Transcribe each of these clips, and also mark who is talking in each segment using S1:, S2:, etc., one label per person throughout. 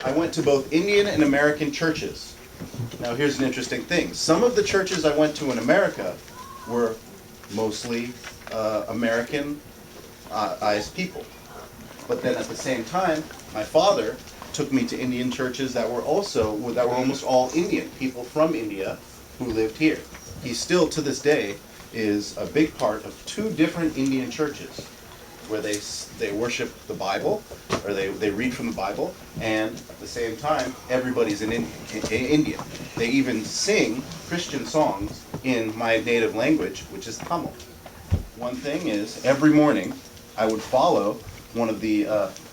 S1: I went to both Indian and American churches. Now here's an interesting thing. Some of the churches I went to in America were mostly Americanized people. But then at the same time, my father took me to Indian churches that were almost all Indian, people from India who lived here. He still, to this day, is a big part of two different Indian churches where they worship the Bible, or they read from the Bible, and at the same time, everybody's in Indian. They even sing Christian songs in my native language, which is Tamil. One thing is, every morning, I would follow one of the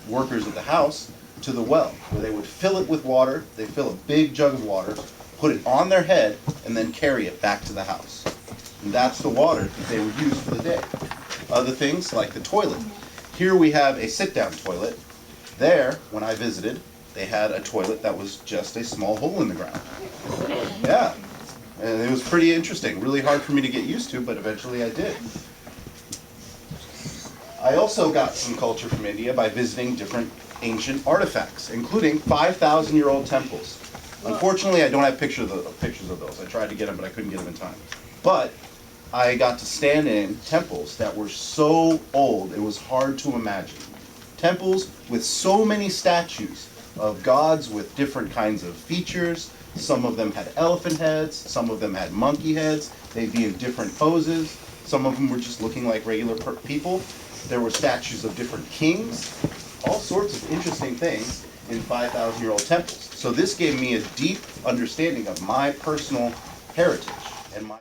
S1: workers of the house to the well, where they would fill it with water. They fill a big jug of water, put it on their head, and then carry it back to the house. And that's the water that they would use for the day. Other things like the toilet. Here we have a sit-down toilet. There, when I visited, they had a toilet that was just a small hole in the ground. Yeah, and it was pretty interesting. Really hard for me to get used to, but eventually I did. I also got some culture from India by visiting different ancient artifacts, including 5,000-year-old temples. Unfortunately, I don't have pictures of those. I tried to get them, but I couldn't get them in time. But I got to stand in temples that were so old, it was hard to imagine. Temples with so many statues of gods with different kinds of features. Some of them had elephant heads, some of them had monkey heads. They'd be in different poses. Some of them were just looking like regular people. There were statues of different kings. All sorts of interesting things in 5,000-year-old temples. So this gave me a deep understanding of my personal heritage and my